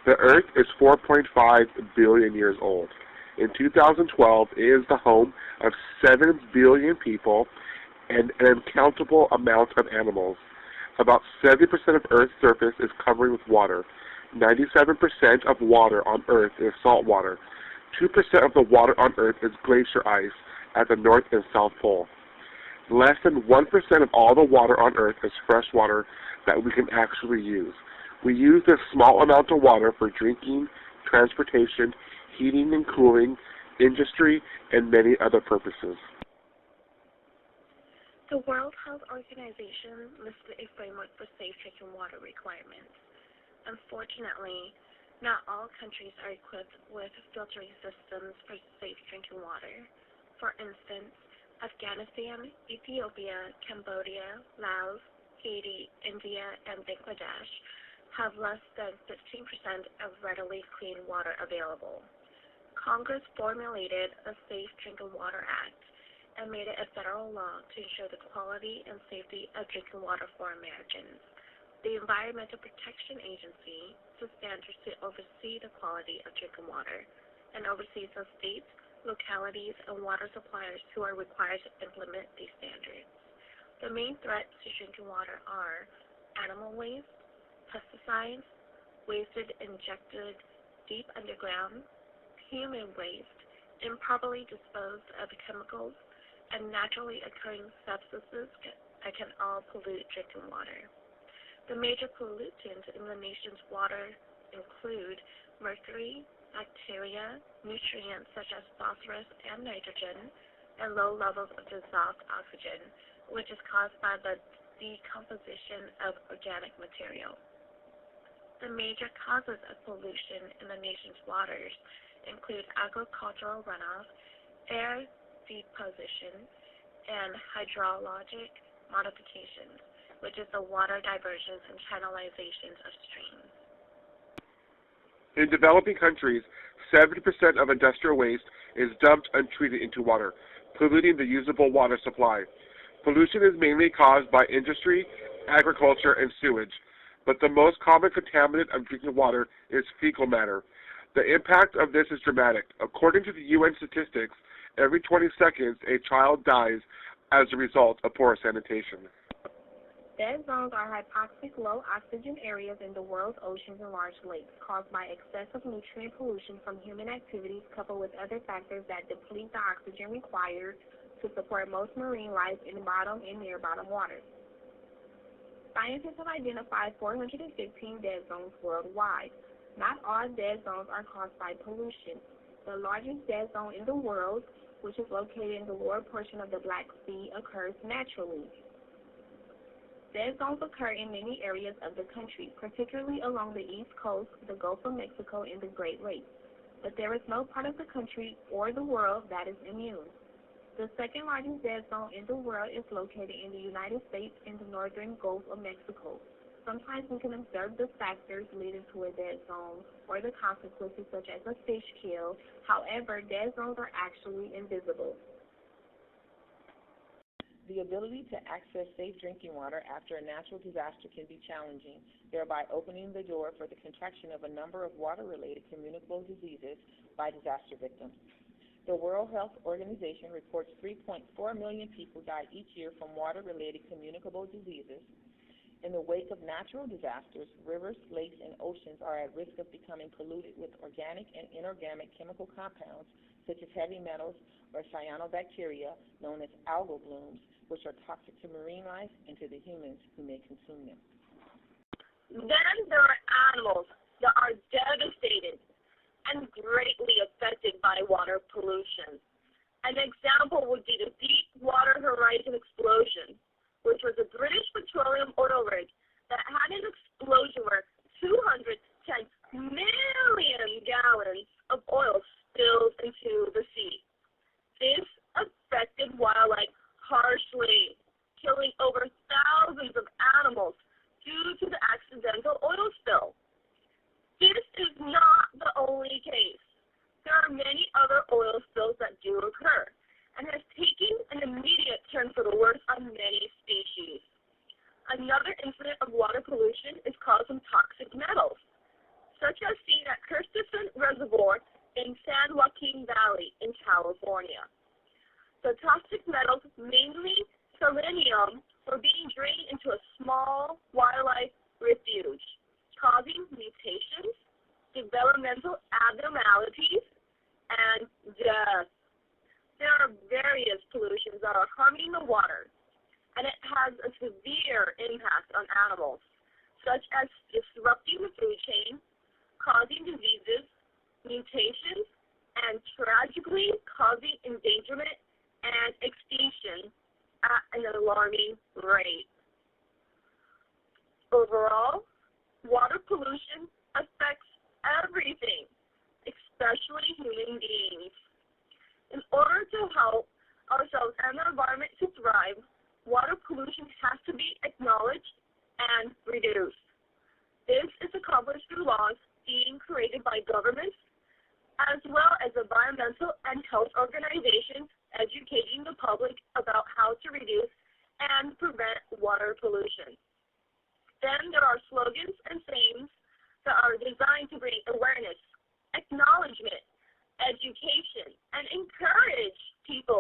The Earth is 4.5 billion years old. In 2012, it is the home of 7 billion people and an uncountable amount of animals. About 70% of Earth's surface is covered with water. 97% of water on Earth is salt water. 2% of the water on Earth is glacier ice at the North and South Pole. Less than 1% of all the water on Earth is fresh water that we can actually use. We use this small amount of water for drinking, transportation, heating and cooling, industry, and many other purposes. The World Health Organization listed a framework for safe drinking water requirements. Unfortunately, not all countries are equipped with filtering systems for safe drinking water. For instance, Afghanistan, Ethiopia, Cambodia, Laos, Haiti, India, and Bangladesh have less than 15% of readily clean water available. Congress formulated a Safe Drinking Water Act and made it a federal law to ensure the quality and safety of drinking water for Americans. The Environmental Protection Agency sets standards to oversee the quality of drinking water and oversees the states, localities, and water suppliers who are required to implement these standards. The main threats to drinking water are animal waste, pesticides, wasted injected deep underground, human waste, improperly disposed of chemicals, and naturally occurring substances that can all pollute drinking water. The major pollutants in the nation's water include mercury, bacteria, nutrients such as phosphorus and nitrogen, and low levels of dissolved oxygen, which is caused by the decomposition of organic material. The major causes of pollution in the nation's waters include agricultural runoff, air deposition, and hydrologic modifications, which is the water diversions and channelizations of streams. In developing countries, 70% of industrial waste is dumped untreated into water, polluting the usable water supply. Pollution is mainly caused by industry, agriculture, and sewage, but the most common contaminant of drinking water is fecal matter. The impact of this is dramatic. According to the UN statistics, every 20 seconds a child dies as a result of poor sanitation. Dead zones are hypoxic, low-oxygen areas in the world's oceans and large lakes caused by excessive nutrient pollution from human activities coupled with other factors that deplete the oxygen required to support most marine life in bottom and near-bottom waters. Scientists have identified 415 dead zones worldwide. Not all dead zones are caused by pollution. The largest dead zone in the world, which is located in the lower portion of the Black Sea, occurs naturally. Dead zones occur in many areas of the country, particularly along the East Coast, the Gulf of Mexico, and the Great Lakes. But there is no part of the country or the world that is immune. The second largest dead zone in the world is located in the United States in the northern Gulf of Mexico. Sometimes we can observe the factors leading to a dead zone or the consequences such as a fish kill. However, dead zones are actually invisible. The ability to access safe drinking water after a natural disaster can be challenging, thereby opening the door for the contraction of a number of water-related communicable diseases by disaster victims. The World Health Organization reports 3.4 million people die each year from water-related communicable diseases. In the wake of natural disasters, rivers, lakes, and oceans are at risk of becoming polluted with organic and inorganic chemical compounds such as heavy metals or cyanobacteria known as algal blooms, which are toxic to marine life and to the humans who may consume them. Then there are animals that are devastated and greatly affected by water pollution. An example would be the Deepwater Horizon explosion, which was a British petroleum oil rig that had an explosion where 210 million gallons of oil spilled into the sea. This affected wildlife harshly, killing over thousands of animals due to the accidental oil spill. This is not the only case. There are many other oil spills that do occur and has taken an immediate turn for the worse on many species. Another incident of water pollution is caused from toxic metals, such as sea located at Kirsten Reservoir in San Joaquin Valley in California. The toxic metals, mainly selenium, were being drained into a small wildlife refuge, causing mutations, developmental abnormalities, and death. There are various pollutions that are harming the water, and it has a severe impact on animals, such as disrupting the food chain, causing diseases, mutations, and tragically causing endangerment and extinction at an alarming rate. Overall, water pollution affects everything, especially human beings. In order to help ourselves and the environment to thrive, water pollution has to be acknowledged and reduced. This is accomplished through laws being created by governments, as well as environmental and health organizations educating the public about how to reduce and prevent water pollution. Then there are slogans and sayings that are designed to bring awareness, acknowledgement, education, and encourage people